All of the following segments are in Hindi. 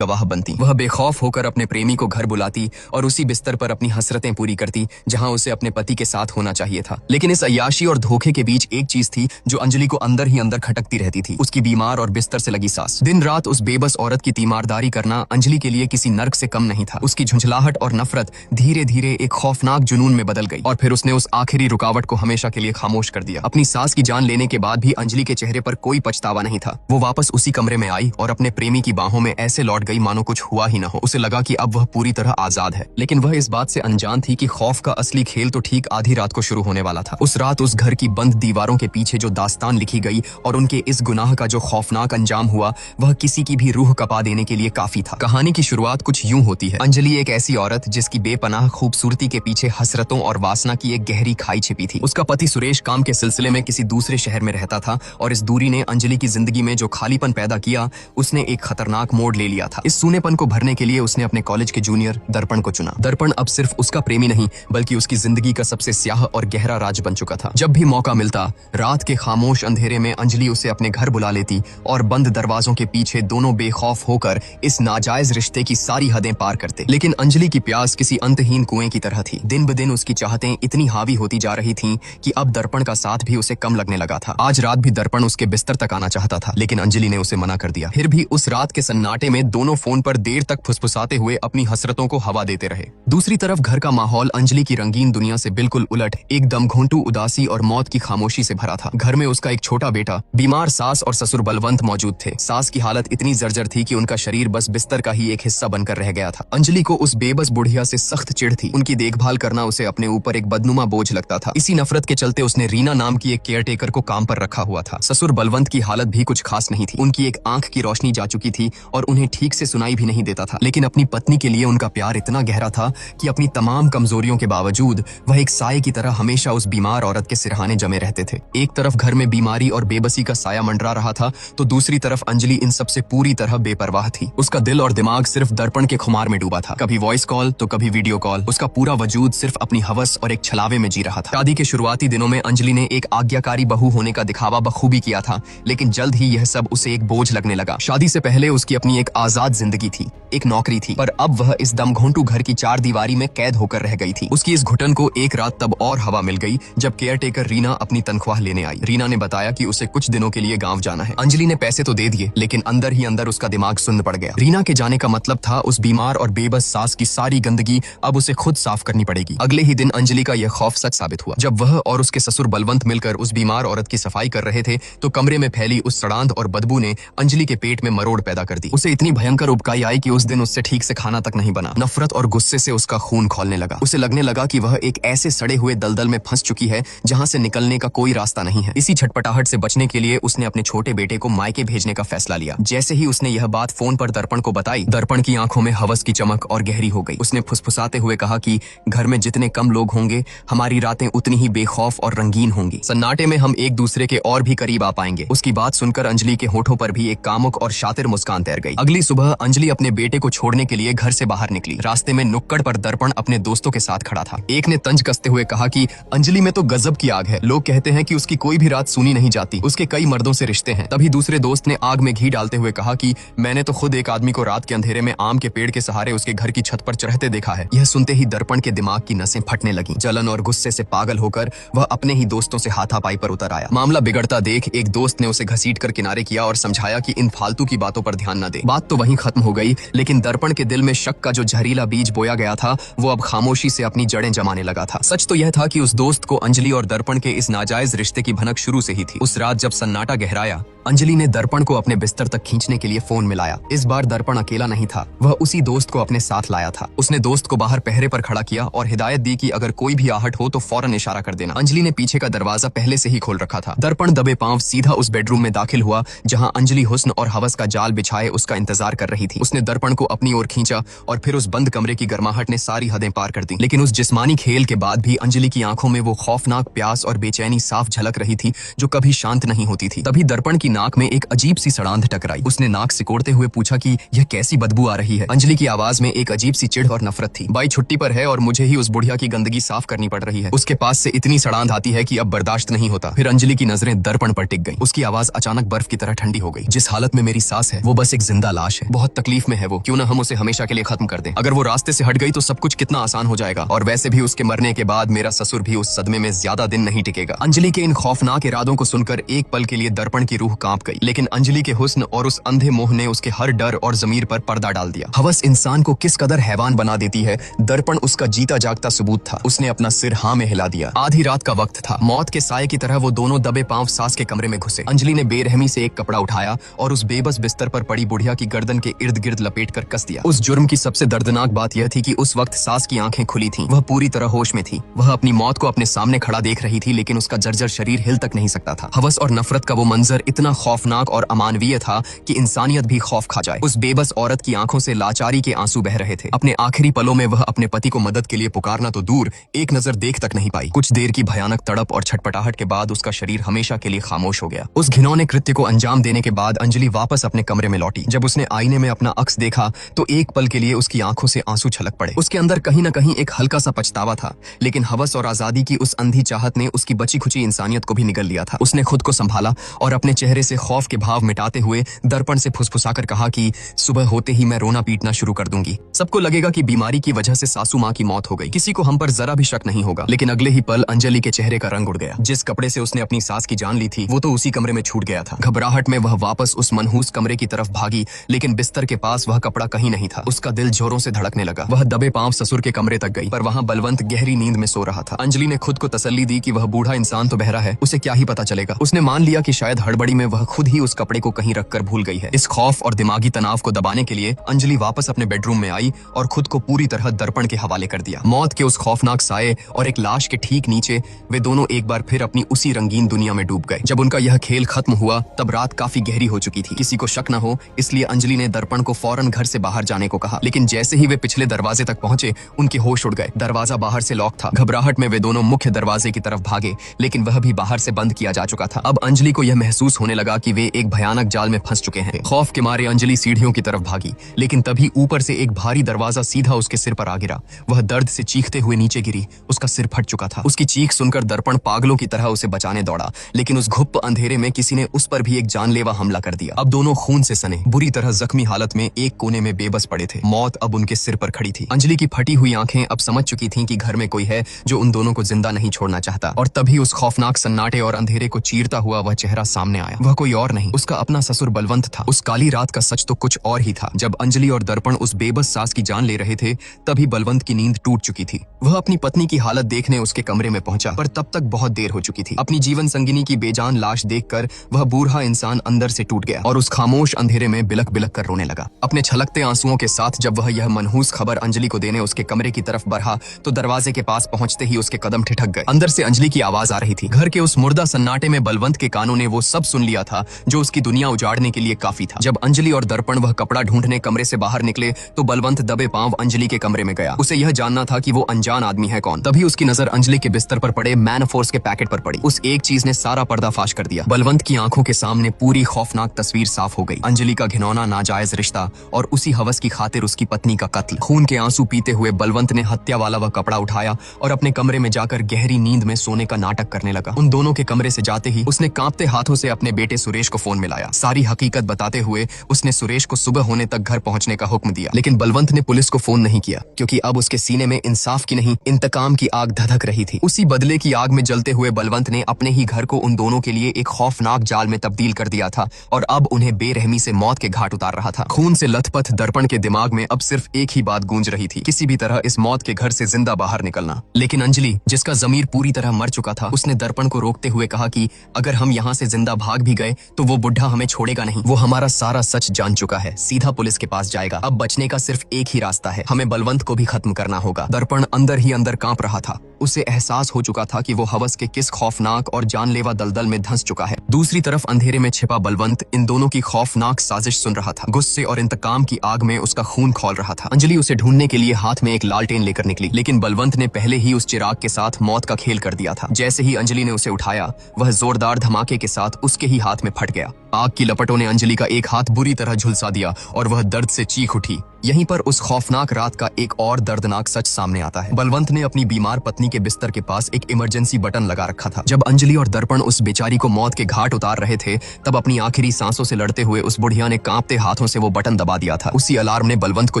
गवाह बनती। वह बेखौफ होकर अपने प्रेमी को घर बुलाती और उसी बिस्तर पर अपनी हसरतें पूरी करती जहां उसे अपने पति के साथ होना चाहिए था। लेकिन इस अय्याशी और धोखे के बीच एक चीज थी जो अंजलि को अंदर ही अंदर खटकती रहती थी, उसकी बीमार और बिस्तर से लगी सांस। दिन रात उस बेबस औरत की तीमारदारी करना अंजलि के लिए किसी नर्क से कम नहीं था। उसकी झुंझलाहट और नफरत धीरे धीरे एक खौफनाक जुनून में बदल गई और फिर उसने उस आखिरी रुकावट को हमेशा के लिए खामोश कर दिया। अपनी सास की जान लेने के बाद भी अंजलि के चेहरे पर कोई पछतावा नहीं था। वो वापस उसी कमरे में आई और अपने प्रेमी की बाहों में ऐसे लौट गई मानो कुछ हुआ ही न हो। उसे लगा कि अब वह पूरी तरह आजाद है, लेकिन वह इस बात से अनजान थी कि खौफ का असली खेल तो ठीक आधी रात को शुरू होने वाला था। उस रात उस घर की बंद दीवारों के पीछे जो दास्तान लिखी गई और उनके इस गुनाह का जो खौफनाक अंजाम हुआ, वह किसी की भी रूह कपा देने के लिए काफी था। कहानी की शुरुआत कुछ यूं होती है। अंजलि एक ऐसी औरत जिसकी बेपनाह खूबसूरती के पीछे हसरतों और वासना की एक गहरी खाई छिपी थी। उसका पति सुरेश काम के सिलसिले में किसी दूसरे शहर में रहता था और इस दूरी ने अंजलि की जिंदगी में जो खालीपन पैदा किया, उसने एक खतरनाक मोड़ ले लिया था। इस सूनेपन को भरने के लिए उसने अपने कॉलेज के जूनियर दर्पण को चुना। दर्पण अब सिर्फ उसका प्रेमी नहीं बल्कि उसकी जिंदगी का सबसे स्याह और गहरा राज बन चुका था। जब भी मौका मिलता, रात के खामोश अंधेरे में अंजलि उसे अपने घर बुला लेती और बंद दरवाजों के पीछे दोनों बेखौफ होकर इस नाजायज रिश्ते की सारी हदें पार करते। लेकिन अंजलि की प्यास किसी अंतहीन कुएं की तरह थी। दिन ब दिन उसकी चाहतें इतनी हावी होती जा रही थीं कि अब दर्पण का साथ भी उसे कम लगने लगा था। आज रात भी दर्पण उसके बिस्तर तक आना चाहता था, लेकिन अंजलि ने उसे मना कर दिया। फिर भी उस रात के सन्नाटे में दोनों फोन पर देर तक फुसफुसाते हुए अपनी हसरतों को हवा देते रहे। दूसरी तरफ घर का माहौल अंजलि की रंगीन दुनिया से बिल्कुल उलट एकदम घोंटू उदासी और मौत की खामोशी से भरा था। घर में उसका एक छोटा बेटा, बीमार सास और ससुर बलवंत मौजूद थे। सास की हालत इतनी जर्जर थी कि उनका शरीर बस बिस्तर का ही एक हिस्सा बनकर रह गया था। अंजलि को उस बेबस बुढ़िया से सख्त चिढ़ थी। उनकी देखभाल करना उसे अपने ऊपर एक बदनुमा बोझ लगता था। इसी नफरत के चलते उसने रीना नाम की एक केयरटेकर को काम पर रखा हुआ था। ससुर बलवंत की हालत भी कुछ खास नहीं थी। उनकी एक आंख की रोशनी जा चुकी थी और उन्हें ठीक से सुनाई भी नहीं देता था। लेकिन अपनी पत्नी के लिए उनका प्यार इतना गहरा था कि अपनी तमाम कमजोरियों के बावजूद वह एक साये की तरह हमेशा उस बीमार औरत के सिरहाने जमे रहते थे। एक तरफ घर में बीमारी और बेबसी का साया मंडरा रहा था, तो दूसरी तरफ अंजलि इन सब से पूरी तरह बेपरवाह थी। उसका दिल और दिमाग सिर्फ दर्पण के खुमार में डूबा था। कभी वॉइस कॉल तो कभी वीडियो कॉल। उसका पूरा वजूद सिर्फ अपनी हवस और एक छलावे में जी रहा था। शादी के शुरुआती दिनों में अंजलि ने एक आज्ञाकारी बहू होने का दिखावा बखूबी किया था, लेकिन जल्द ही यह सब उसे एक बोझ लगने लगा। शादी से पहले उसकी अपनी एक आजाद जिंदगी थी, एक नौकरी थी, पर अब वह इस दमघोंटू घर की चार दीवारी में कैद होकर रह गई थी। उसकी इस घुटन को एक रात तब और हवा मिल गई जब केयरटेकर रीना अपनी तनख्वाह लेने आई। रीना ने बताया कि उसे कुछ दिनों के लिए गांव जाना है। अंजलि ने पैसे तो दे दिए, लेकिन अंदर ही अंदर उसका दिमाग सुन्न पड़ गया। रीना के जाने का मतलब था उस बीमार और बेबस सास की सारी गंदगी अब उसे खुद साफ करनी पड़ेगी। अगले ही दिन अंजलि का यह खौफ सच साबित हुआ। जब वह और उसके ससुर बलवंत मिलकर उस बीमार औरत की सफाई कर रहे थे, तो कमरे में फैली उस सड़ांध और बदबू ने अंजलि के पेट में मरोड़ पैदा कर दी। उसे इतनी भयंकर उबकाई आई कि उस दिन उससे ठीक से खाना तक नहीं बना। नफरत और गुस्से से उसका खून खौलने लगा। उसे लगने लगा कि वह एक ऐसे सड़े हुए दलदल में फंस चुकी है जहां से निकलने का कोई रास्ता नहीं है। इसी छटपटाहट से बचने के लिए उसने अपने छोटे बेटे को मायके भेजने का फैसला लिया। जैसे ही उसने यह बात फोन पर दर्पण को बताई, दर्पण की आंखों में हवस की चमक और गहरी हो गई। उसने फुसफुसाते हुए कहा कि घर में जितने कम लोग होंगे, हमारी रातें उतनी ही बेखौफ और रंगीन होंगी। सन्नाटे में हम एक दूसरे के और भी करीब आ पाएंगे। उसकी बात सुनकर अंजलि के होठों पर भी एक कामुक और शातिर मुस्कान तैर गई। अगली सुबह अंजलि अपने बेटे को छोड़ने के लिए घर से बाहर निकली। रास्ते में नुक्कड़ पर दर्पण अपने दोस्तों के साथ खड़ा था। एक ने तंज कसते हुए कहा कि अंजलि में तो गजब की आग है। लोग कहते हैं कि उसकी कोई भी रात सुनी नहीं जाती, उसके कई मर्दों से रिश्ते हैं। तभी दूसरे दोस्त ने आग में घी डालते हुए कहा कि मैंने तो खुद एक आदमी को रात के अंधेरे में आम के पेड़ के सहारे उसके घर की छत पर चढ़ते देखा है। यह सुनते ही दर्पण के दिमाग की नसें फटने लगी। जलन और गुस्से से पागल होकर वह अपने ही दोस्तों से हाथापाई पर उतर आया। मामला बिगड़ता देख एक दोस्त ने उसे घसीट कर किनारे किया और समझाया कि इन फालतू की बातों पर ध्यान न दे। बात तो वहीं खत्म हो गई, लेकिन दर्पण के दिल में शक का जो जहरीला बीज बोया गया था, वो अब खामोशी से अपनी जड़ें जमाने लगा था। सच तो यह था कि उस दोस्त को अंजलि और दर्पण के इस नाजायज रिश्ते की भनक शुरू से ही थी। उस रात जब सन्नाटा गहराया, अंजलि ने दर्पण को अपने बिस्तर तक खींचने के लिए फोन मिलाया। इस बार दर्पण अकेला नहीं था, वह उसी दोस्त को अपने साथ लाया था। उसने दोस्त को बाहर पहरे पर खड़ा किया और हिदायत दी कि अगर कोई भी आहट हो तो फौरन इशारा कर देना। अंजलि ने पीछे का दरवाजा पहले से ही खोल रखा था। दर्पण दबे पांव सीधा उस बेडरूम में दाखिल हुआ जहां अंजलि हुस्न और हवस का जाल बिछाए उसका इंतजार कर रही थी। उसने दर्पण को अपनी ओर खींचा और फिर उस बंद कमरे की गर्माहट ने सारी हदें पार कर दी। लेकिन उस जिस्मानी खेल के बाद भी अंजलि की आंखों में वो खौफनाक प्यास और बेचैनी साफ झलक रही थी जो कभी शांत नहीं होती थी। तभी दर्पण की नाक में एक अजीब सी सड़ांध टकराई। उसने नाक सिकोड़ते हुए पूछा कि यह कैसी बदबू आ रही है। अंजलि की आवाज में एक अजीब सी चिढ़ और नफरत थी। बाई छुट्टी पर है और मुझे ही उस बुढ़िया की गंदगी साफ करनी पड़ रही है। उसके पास से इतनी सड़ांध आती है कि अब बर्दाश्त नहीं होता। फिर अंजलि की नजरें दर्पण पर टिक गईं। उसकी आवाज अचानक बर्फ की तरह ठंडी हो गई। जिस हालत में मेरी सास है वो बस एक जिंदा लाश है। बहुत तकलीफ में है वो, क्यों ना हम उसे हमेशा के लिए खत्म कर दें। अगर वो रास्ते से हट गई तो सब कुछ कितना आसान हो जाएगा, और वैसे भी उसके मरने के बाद मेरा ससुर भी उस सदमे में ज्यादा दिन नहीं टिकेगा। अंजलि के इन खौफनाक इरादों को सुनकर एक पल के लिए दर्पण की रूह कांप गई, लेकिन अंजलि के हुस्न और उस अंधे मोह ने उसके हर डर और जमीर पर पर्दा डाल दिया। हवस इंसान को किस कदर हैवान बना देती है, दर्पण उसका जीता जागता सबूत था। उसने अपना सिर हाँ में हिला दिया। आधी रात का वक्त था। मौत के साए की तरह वो दोनों दबे पांव सास के कमरे में घुसे। अंजलि ने बेरहमी से एक कपड़ा उठाया और उस बेबस बिस्तर पर पड़ी बुढ़िया की गर्दन के इर्द गिर्द लपेट कर कस दिया। उस जुर्म की सबसे दर्दनाक बात यह थी कि उस वक्त सास की आंखें खुली थीं। वह पूरी तरह होश में थी। वह अपनी मौत को अपने सामने खड़ा देख रही थी, लेकिन उसका जर्जर शरीर हिल तक नहीं सकता था। हवस और नफरत का वो मंजर इतना खौफनाक और अमानवीय था कि इंसानियत भी खौफ खा जाए। उस बेबस औरत की आंखों से लाचारी के आंसू बह रहे थे। अपने आखिरी पलों में वह अपने पति को मदद के लिए पुकारना तो दूर, एक नजर देख तक नहीं पाई। कुछ देर की भयानक तड़प और छटपटाहट के बाद उसका शरीर हमेशा के लिए खामोश हो गया। उस घिनौने कृत्य को अंजाम देने के बाद अंजलि वापस अपने कमरे में लौटी। जब उसने आईने में अपना अक्स देखा तो एक पल के लिए उसकी आंखों से आंसू छलक पड़े। उसके अंदर कहीं न कहीं एक हल्का सा पछतावा था, लेकिन हवस और आजादी की उस अंधी चाहत ने उसकी बची खुची इंसानियत को भी निगल लिया था। उसने खुद को संभाला और अपने चेहरे से खौफ के भाव मिटाते हुए दर्पण से फुसफुसाकर कहा कि सुबह होते ही मैं रोना पीटना शुरू कर दूंगी। सबको लगेगा कि बीमारी की वजह से सासू माँ की मौत हो गई। किसी को हम पर जरा भी शक नहीं होगा। लेकिन अगले ही पल अंजलि के चेहरे का रंग उड़ गया। जिस कपड़े से उसने अपनी सास की जान ली थी वो तो उसी कमरे में छूट गया था। घबराहट में वह वापस उस मनहूस कमरे की तरफ भागी, लेकिन बिस्तर के पास वह कपड़ा कहीं नहीं था। उसका दिल जोरों से धड़कने लगा। वह दबे पांव ससुर के कमरे तक गई, पर वहां बलवंत गहरी नींद में सो रहा था। अंजलि ने खुद को तसल्ली दी कि वह बूढ़ा इंसान तो बहरा है, उसे क्या ही पता चलेगा। उसने मान लिया कि शायद हड़बड़ी में वह खुद ही उस कपड़े को कहीं रखकर भूल गई है। इस खौफ और दिमागी तनाव को दबाने के लिए अंजलि वापस अपने बेडरूम में आई और खुद को पूरी तरह दर्पण के हवाले कर दिया। मौत के उस खौफनाक साए और एक लाश के ठीक नीचे वे दोनों एक बार फिर अपनी उसी रंगीन दुनिया में डूब गए। जब उनका यह खेल खत्म हुआ तब रात काफी गहरी हो चुकी थी। किसी को शक न हो इसलिए अंजलि ने दर्पण को फौरन घर से बाहर जाने को कहा, लेकिन जैसे ही वे पिछले दरवाजे तक पहुंचे उनके होश उड़ गए। दरवाजा बाहर से लॉक था। घबराहट में वे दोनों मुख्य दरवाजे की तरफ भागे, लेकिन वह भी बाहर से बंद किया जा चुका था। अब अंजलि को यह महसूस होने लगा कि वे एक भयानक जाल में फंस चुके हैं। खौफ के मारे अंजलि सीढ़ियों की तरफ भागी, लेकिन तभी ऊपर से एक भारी दरवाजा सीधा उसके सिर पर आ गिरा। वह दर्द से चीखते हुए नीचे गिरी। उसका सिर फट चुका था। उसकी चीख सुनकर दर्पण पागलों की तरह उसे बचाने दौड़ा, लेकिन उस घुप्प अंधेरे में किसी ने उस पर भी एक जानलेवा हमला कर दिया। अब दोनों खून से सने, बुरी तरह जख्मी हालत में एक कोने में बेबस पड़े थे। मौत अब उनके सिर पर खड़ी थी। अंजलि की फटी हुई आंखें अब समझ चुकी थीं कि घर में कोई है जो उन दोनों को जिंदा नहीं छोड़ना चाहता। और तभी उस खौफनाक सन्नाटे और अंधेरे को चीरता हुआ वह चेहरा सामने आया। वह कोई और नहीं, उसका अपना ससुर बलवंत था। उस काली रात का सच तो कुछ और ही था। जब अंजलि और दर्पण उस बेबस सास की जान ले रहे थे तभी बलवंत की नींद टूट चुकी थी। वह अपनी पत्नी की हालत देखने उसके कमरे में पहुंचा, पर तब तक बहुत देर हो चुकी थी। अपनी जीवन संगिनी की बेजान लाश देखकर वह बूढ़ा इंसान अंदर से टूट गया और उस खामोश अंधेरे में बिलक बिलक कर रोने लगा। अपने छलकते आंसुओं के साथ जब वह यह मनहूस खबर अंजलि को देने उसके कमरे की तरफ बढ़ा तो दरवाजे के पास पहुंचते ही उसके कदम ठिठक गए। अंदर से अंजलि की आवाज आ रही थी। घर के उस मुर्दा सन्नाटे में बलवंत के कानों ने वो सब सुन लिया था जो उसकी दुनिया उजाड़ने के लिए काफी था। जब अंजलि और दर्पण वह कपड़ा ढूंढने कमरे से बाहर निकले तो बलवंत दबे पांव अंजलि के कमरे में गया। उसे यह जानना था कि वो अनजान आदमी है कौन। तभी उसकी नजर अंजलि के बिस्तर पर पड़े मैनफोर्स के पैकेट पर पड़ी। उस एक चीज ने सारा पर्दाफाश कर दिया। बलवंत की आंखों के सामने पूरी खौफनाक तस्वीर साफ हो गई। अंजलि का घिनौना नाजायज रिश्ता और उसी हवस की खातिर उसकी पत्नी का कत्ल। खून के आंसू पीते हुए बलवंत ने हत्या वाला वह कपड़ा उठाया और अपने कमरे में जाकर गहरी नींद में सोने का नाटक करने लगा। उन दोनों के कमरे से जाते ही उसने कांपते हाथों से अपने बेटे सुरेश को फोन मिलाया। सारी हकीकत बताते हुए उसने सुरेश को सुबह होने तक घर पहुंचने का हुक्म दिया। लेकिन बलवंत ने पुलिस को फोन नहीं किया, क्योंकि अब उसके सीने में इंसाफ की नहीं इंतकाम की आग धधक रही थी। उसी बदले की आग में जलते हुए बलवंत ने अपने ही घर को उन दोनों के लिए एक खौफनाक जाल में तब्दील कर दिया था और अब उन्हें बेरहमी से मौत के घाट उतार रहा था। खून से लथपथ दर्पण के दिमाग में अब सिर्फ एक ही बात गूंज रही थी, किसी भी तरह इस मौत के घर से जिंदा बाहर निकलना। लेकिन अंजलि, जिसका जमीर पूरी तरह मर चुका था, उसने दर्पण को रोकते हुए कहा कि अगर हम यहाँ से जिंदा भाग भी गए तो वो बुढ़ा हमें छोड़ेगा नहीं। वो हमारा सारा सच जान चुका है, सीधा पुलिस के पास जाएगा। अब बचने का सिर्फ एक ही रास्ता है, हमें बलवंत को भी खत्म करना होगा। दर्पण अंदर ही अंदर कांप रहा था। उसे एहसास हो चुका था कि वो हवस के किस खौफनाक और जानलेवा दलदल में धंस चुका है। दूसरी तरफ अंधेरे में छिपा बलवंत इन दोनों की खौफनाक साजिश सुन रहा था। गुस्से और इंतकाम की आग में उसका खून खौल रहा था। अंजलि उसे ढूंढने के लिए हाथ में एक लालटेन लेकर निकली, लेकिन बलवंत ने पहले ही उस चिराग के साथ मौत का खेल कर दिया था। जैसे ही अंजलि ने उसे उठाया, वह जोरदार धमाके के साथ उसके ही हाथ में फट गया। आग की लपटों ने अंजलि का एक हाथ बुरी तरह झुलसा दिया और वह दर्द से चीख उठी। यहीं पर उस खौफनाक रात का एक और दर्दनाक सच सामने आता है। बलवंत ने अपनी बीमार पत्नी के बिस्तर के पास एक इमरजेंसी बटन लगा रखा था। जब अंजलि और दर्पण उस बेचारी को मौत के घाट उतार रहे थे, तब अपनी आखिरी सांसों से लड़ते हुए उस बुढ़िया ने कांपते हाथों से वो बटन दबा दिया था। उसी अलार्म ने बलवंत को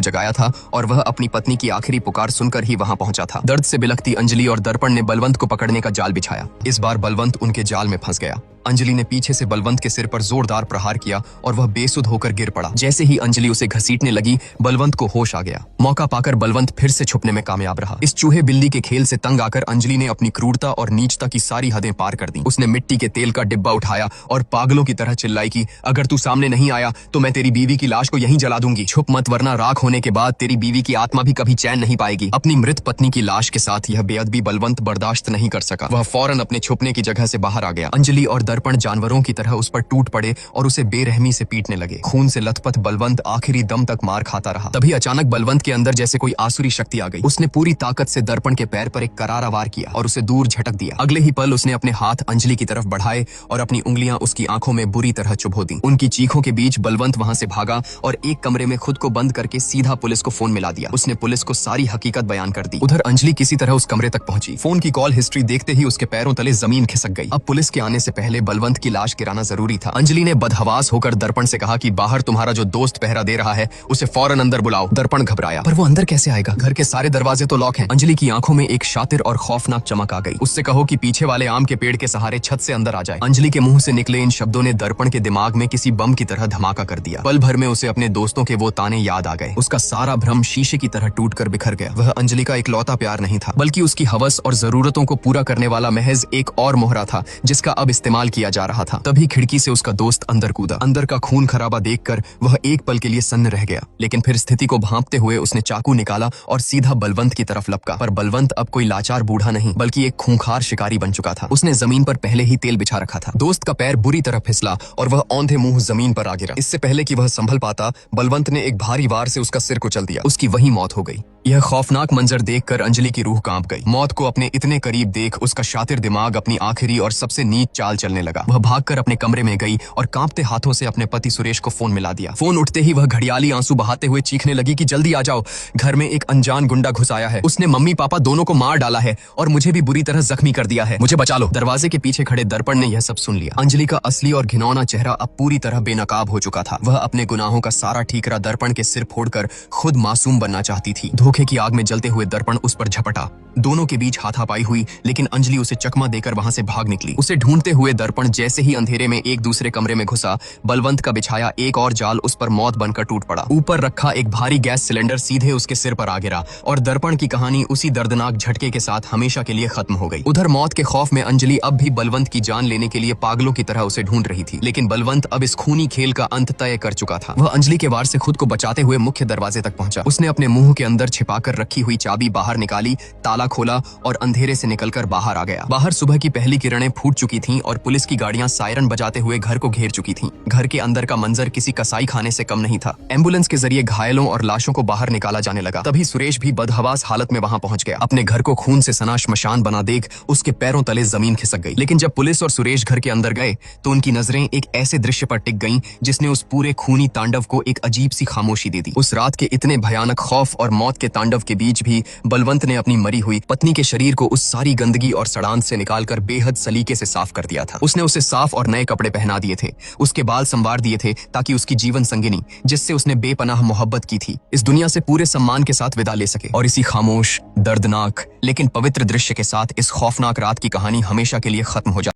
जगाया था और वह अपनी पत्नी की आखिरी पुकार सुनकर ही वहां पहुंचा था। दर्द से बिलखती अंजलि और दर्पण ने बलवंत को पकड़ने का जाल बिछाया। इस बार बलवंत उनके जाल में फंस गया। अंजलि ने पीछे से बलवंत के सिर पर जोरदार प्रहार किया और वह बेसुध होकर गिर पड़ा। जैसे ही अंजलि उसे घसीटने लगी, बलवंत को होश आ गया। मौका पाकर बलवंत फिर से छुपने में कामयाब रहा। इस चूहे बिल्ली के खेल से तंग आकर अंजलि ने अपनी क्रूरता और नीचता की सारी हदें पार कर दी। उसने मिट्टी के तेल का डिब्बा उठाया और पागलों की तरह चिल्लाई कि अगर तू सामने नहीं आया तो मैं तेरी बीवी की लाश को यहीं जला दूंगी। छुप मत, वरना राख होने के बाद तेरी बीवी की आत्मा भी कभी चैन नहीं पाएगी। अपनी मृत पत्नी की लाश के साथ यह बेअदबी बलवंत बर्दाश्त नहीं कर सका। वह फौरन अपने छुपने की जगह से बाहर आ गया। अंजलि और दर्पण जानवरों की तरह उस पर टूट पड़े और उसे बेरहमी से पीटने लगे। खून से लथपथ बलवंत आखिरी दम तक मार खाता रहा। तभी अचानक बलवंत के अंदर जैसे कोई आसुरी शक्ति आ गई। उसने पूरी ताकत से दर्पण के पैर पर एक करारा वार किया और उसे दूर झटक दिया। अगले ही पल उसने अपने हाथ अंजलि की तरफ बढ़ाए और अपनी उंगलियां उसकी आंखों में बुरी तरह चुभो दी। उनकी चीखों के बीच बलवंत वहां से भागा और एक कमरे में खुद को बंद करके सीधा पुलिस को फोन मिला दिया। उसने पुलिस को सारी हकीकत बयान कर दी। उधर अंजलि किसी तरह उस कमरे तक पहुंची। फोन की कॉल हिस्ट्री देखते ही उसके पैरों तले जमीन खिसक गई। अब पुलिस के आने से पहले बलवंत की लाश गिराना जरूरी था। अंजलि ने बदहवास होकर दर्पण से कहा कि बाहर तुम्हारा जो दोस्त पहरा दे रहा है उसे फौरन अंदर बुलाओ। दर्पण घबराया, पर वो अंदर कैसे आएगा? घर के सारे दरवाजे तो लॉक हैं। अंजलि की आंखों में एक शातिर और खौफनाक चमक आ गई। उससे कहो कि पीछे वाले आम के पेड़ के सहारे छत से अंदर आ जाए। अंजलि के मुंह से निकले इन शब्दों ने दर्पण के दिमाग में किसी बम की तरह धमाका कर दिया। पल भर में उसे अपने दोस्तों के वो ताने याद आ गए। उसका सारा भ्रम शीशे की तरह टूटकर बिखर गया। वह अंजलि का इकलौता प्यार नहीं था, बल्कि उसकी हवस और जरूरतों को पूरा करने वाला महज एक और मोहरा था, जिसका अब इस्तेमाल किया जा रहा था। तभी खिड़की से उसका दोस्त अंदर कूदा। अंदर का खून खराबा देखकर वह एक पल के लिए सन्न रह गया, लेकिन फिर स्थिति को भांपते हुए उसने चाकू निकाला और सीधा बलवंत की तरफ लपका। पर बलवंत अब कोई लाचार बूढ़ा नहीं, बल्कि एक खूंखार शिकारी बन चुका था। उसने जमीन पर पहले ही तेल बिछा रखा था। दोस्त का पैर बुरी तरह फिसला और वह औंधे मुंह जमीन पर आ गिरा। इससे पहले कि वह संभल पाता, बलवंत ने एक भारी वार से उसका सिर कुचल दिया। उसकी वहीं मौत हो गई। यह खौफनाक मंजर देखकर अंजलि की रूह कांप गई। मौत को अपने इतने करीब देख उसका शातिर दिमाग अपनी आखिरी और सबसे नीच चाल चलने लगा। वह भागकर अपने कमरे में गई और कांपते हाथों से अपने पति सुरेश को फोन मिला दिया। फोन उठते ही वह घड़ियाली आंसू बहाते हुए चीखने लगी कि जल्दी आ जाओ, घर में एक अनजान गुंडा घुस आया है। उसने मम्मी पापा दोनों को मार डाला है और मुझे भी बुरी तरह जख्मी कर दिया है। मुझे बचा लो। दरवाजे के पीछे खड़े दर्पण ने यह सब सुन लिया। अंजलि का असली और घिनौना चेहरा अब पूरी तरह बेनकाब हो चुका था। वह अपने गुनाहों का सारा ठीकरा दर्पण के सिर फोड़कर खुद मासूम बनना चाहती थी। धोखे की आग में जलते हुए दर्पण उस पर झपटा। दोनों के बीच हाथापाई हुई, लेकिन अंजलि उसे चकमा देकर वहां से भाग निकली। उसे ढूंढते हुए दर्पण जैसे ही अंधेरे में एक दूसरे कमरे में घुसा, बलवंत का बिछाया एक और जाल उस पर मौत बनकर टूट पड़ा। ऊपर रखा एक भारी गैस सिलेंडर सीधे उसके सिर पर आ गिरा और दर्पण की कहानी उसी दर्दनाक झटके के साथ हमेशा के लिए खत्म हो गई। उधर मौत के खौफ में अंजलि अब भी बलवंत की जान लेने के लिए पागलों की तरह उसे ढूंढ रही थी, लेकिन बलवंत अब इस खूनी खेल का अंत तय कर चुका था। वह अंजलि के वार से खुद को बचाते हुए मुख्य दरवाजे तक पहुंचा। उसने अपने मुंह के अंदर छिपाकर रखी हुई चाबी बाहर निकाली, ताला खोला और अंधेरे से निकलकर बाहर आ गया। बाहर सुबह की पहली किरणें फूट चुकी थीं और पुलिस की गाड़ियां सायरन बजाते हुए घर को घेर चुकी थीं। घर के अंदर का मंजर किसी कसाई खाने से कम नहीं था। एम्बुलेंस के जरिए घायलों और लाशों को बाहर निकाला जाने लगा। तभी सुरेश भी बदहवास हालत में वहां पहुंच गया। अपने घर को खून से सना श्मशान बना देख उसके पैरों तले जमीन खिसक गई। लेकिन जब पुलिस और सुरेश घर के अंदर गए तो उनकी नजरें एक ऐसे दृश्य पर टिक गईं जिसने उस पूरे खूनी तांडव को एक अजीब सी खामोशी दे दी। उस रात के इतने भयानक खौफ और मौत के तांडव के बीच भी बलवंत ने अपनी मरी हुई पत्नी के शरीर को उस सारी गंदगी और सड़ांत से निकालकर बेहद सलीके से साफ कर दिया था। उसने उसे साफ और नए कपड़े पहना दिए थे, उसके बाल संवार दिए थे ताकि उसकी जीवन संगिनी, जिससे उसने बेपनाह मोहब्बत की थी, इस दुनिया से पूरे सम्मान के साथ विदा ले सके। और इसी खामोश, दर्दनाक लेकिन पवित्र दृश्य के साथ इस खौफनाक रात की कहानी हमेशा के लिए खत्म हो जाए।